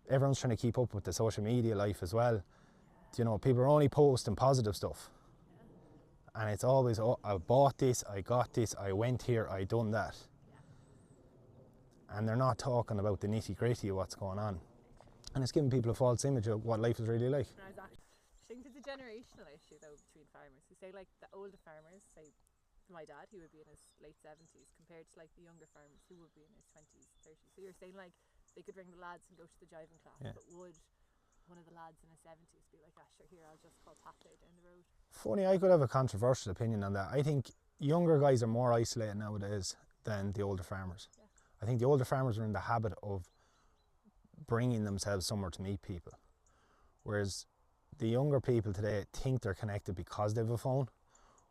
everyone's trying to keep up with the social media life as well. You know, people are only posting positive stuff. And it's always, oh, I bought this, I got this, I went here, I done that. And they're not talking about the nitty gritty of what's going on. And it's giving people a false image of what life is really like. I think there's a generational issue though between farmers. You say like the older farmers, say my dad, he would be in his late 70s, compared to like the younger farmers who would be in his 20s, 30s. So you're saying like they could bring the lads and go to the jiving class, but would one of the lads in his 70s be like, ah, sure, here, I'll just call Pat down the road? Funny, I could have a controversial opinion on that. I think younger guys are more isolated nowadays than the older farmers. Yeah. I think the older farmers are in the habit of bringing themselves somewhere to meet people, whereas the younger people today think they're connected because they have a phone,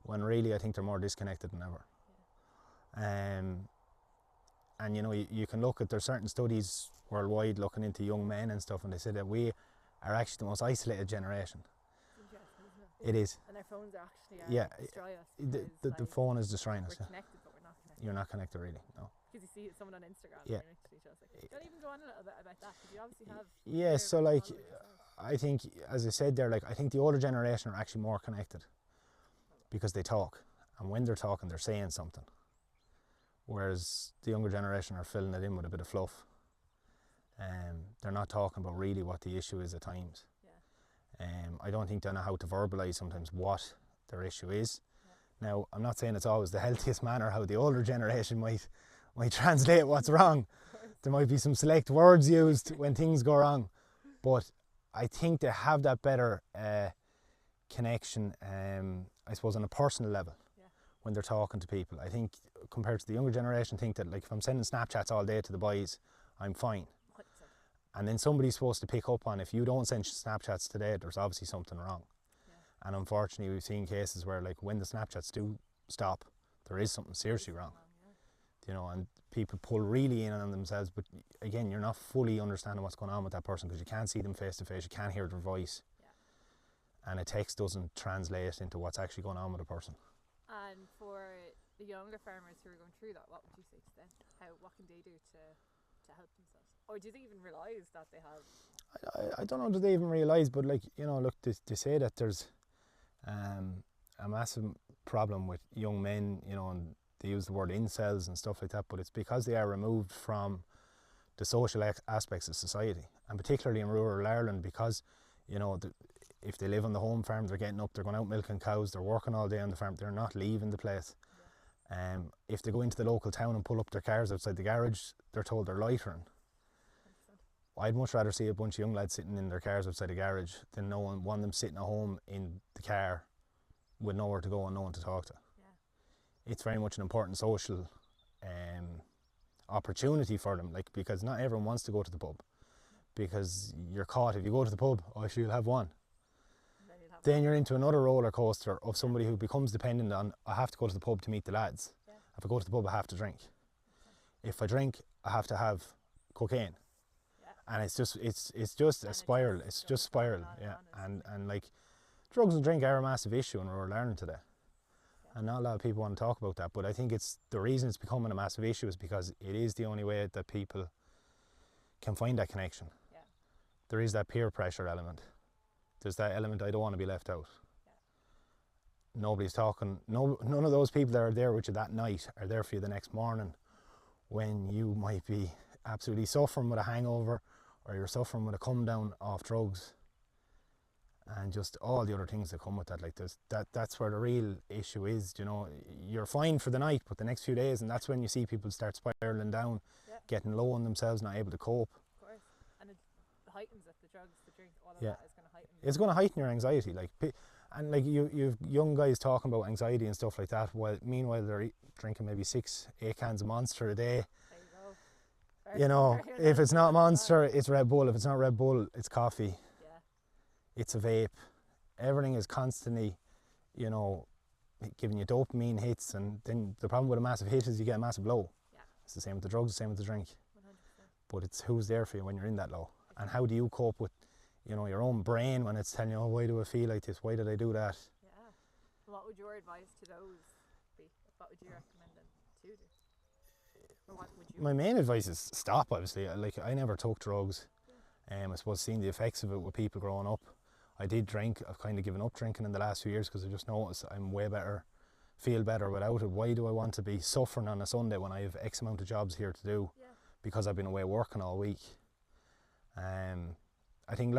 when really I think they're more disconnected than ever. And you know, you can look at, there's certain studies worldwide looking into young men and stuff, and they say that we are actually the most isolated generation. Interesting, isn't it? It is. And our phones are actually destroy us. The phone is destroying us. We're connected, but we're not connected. You're not connected really, no. Because you see someone on Instagram, Yeah. and you're next to each other. Like, don't even go on a little bit about that, because you obviously have. Yeah, so like, I think, as I said there, like, I think the older generation are actually more connected because they talk, and when they're talking, they're saying something. Whereas the younger generation are filling it in with a bit of fluff. They're not talking about really what the issue is at times. I don't think they know how to verbalise sometimes what their issue is. Now, I'm not saying it's always the healthiest manner how the older generation might translate what's wrong. There might be some select words used when things go wrong, but I think they have that better connection, I suppose, on a personal level when they're talking to people. I think compared to the younger generation, think that like if I'm sending Snapchats all day to the boys, I'm fine. And then somebody's supposed to pick up on, if you don't send Snapchats today, there's obviously something wrong. And unfortunately, we've seen cases where like when the Snapchats do stop, there is something seriously wrong. You know, and people pull really in on themselves, but again, you're not fully understanding what's going on with that person because you can't see them face to face, you can't hear their voice. And a text doesn't translate into what's actually going on with a person. And for the younger farmers who are going through that, what would you say to them? What can they do to help themselves? Or do they even realise that they have? I don't know, do they even realise, but like, you know, look, they say that there's a massive problem with young men, you know, and they use the word incels and stuff like that, but it's because they are removed from the social aspects of society, and particularly in rural Ireland, because, you know, if they live on the home farm, they're getting up, they're going out milking cows, they're working all day on the farm, they're not leaving the place. If they go into the local town and pull up their cars outside the garage, they're told they're loitering. I'd much rather see a bunch of young lads sitting in their cars outside the garage than one of them sitting at home in the car with nowhere to go and no one to talk to. It's very much an important social opportunity for them, like, because not everyone wants to go to the pub, because you're caught. If you go to the pub, oh, sure, you'll have one. Then you're into another roller coaster of somebody who becomes dependent on, I have to go to the pub to meet the lads. If I go to the pub, I have to drink. If I drink, I have to have cocaine. And it's just a spiral. It's just spiral, And like, drugs and drink are a massive issue in rural Ireland today. And not a lot of people want to talk about that, but I think it's the reason it's becoming a massive issue is because it is the only way that people can find that connection. There is that peer pressure element. There's that element, I don't want to be left out. Nobody's talking, none of those people that are there with you that night are there for you the next morning when you might be absolutely suffering with a hangover, or you're suffering with a come down off drugs, and just all the other things that come with that. Like that's where the real issue is. You know, you're fine for the night, but the next few days, and that's when you see people start spiraling down, getting low on themselves, not able to cope. Of course, and it heightens it. The drugs, the drink, all of that is going to heighten. It's going to heighten your anxiety, like, and like you've young guys talking about anxiety and stuff like that. While meanwhile they're drinking maybe 6-8 cans of Monster a day. You know, if it's not Monster, it's Red Bull. If it's not Red Bull, it's coffee. It's a vape. Everything is constantly, you know, giving you dopamine hits, and then the problem with a massive hit is you get a massive low. It's the same with the drugs, the same with the drink. 100%. But it's who's there for you when you're in that low, and how do you cope with, you know, your own brain when it's telling you, oh, why do I feel like this? Why did I do that? What would your advice to those be? What would you recommend them to do? Or what would you? My main advice is stop, obviously. Like, I never took drugs. I suppose seeing the effects of it with people growing up. I did drink. I've kind of given up drinking in the last few years because I just noticed I'm way better, feel better without it. Why do I want to be suffering on a Sunday when I have X amount of jobs here to do because I've been away working all week? I think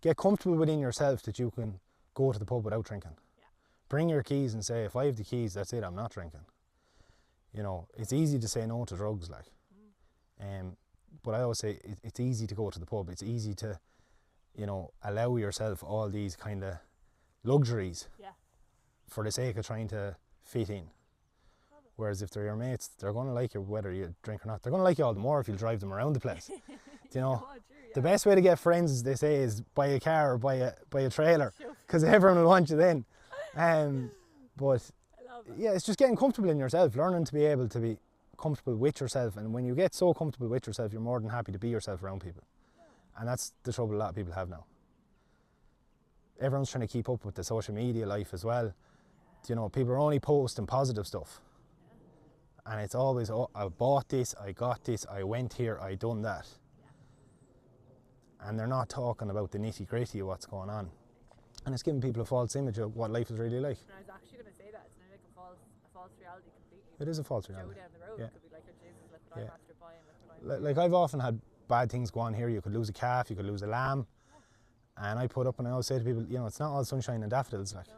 get comfortable within yourself that you can go to the pub without drinking. Yeah. Bring your keys and say, if I have the keys, that's it, I'm not drinking. You know, it's easy to say no to drugs, like. But I always say it's easy to go to the pub. It's easy to, you know, allow yourself all these kind of luxuries for the sake of trying to fit in. Whereas if they're your mates, they're going to like you whether you drink or not. They're going to like you all the more if you drive them around the place. Do you know? The best way to get friends, as they say, is buy a car or buy a trailer, because everyone will want you then. But yeah, it's just getting comfortable in yourself, learning to be able to be comfortable with yourself. And when you get so comfortable with yourself, you're more than happy to be yourself around people. And that's the trouble a lot of people have now. Everyone's trying to keep up with the social media life as well. You know, people are only posting positive stuff. And it's always, oh, I bought this, I got this, I went here, I done that. And they're not talking about the nitty gritty of what's going on. And it's giving people a false image of what life is really like. And I was actually going to say that, it's not like a false reality completely. It is a false reality. Joe down the road could be like, oh Jesus, look what I'm after buying, look what I'm like I've often had bad things go on here. You could lose a calf, you could lose a lamb. And I put up and I always say to people, you know, it's not all sunshine and daffodils, like. No.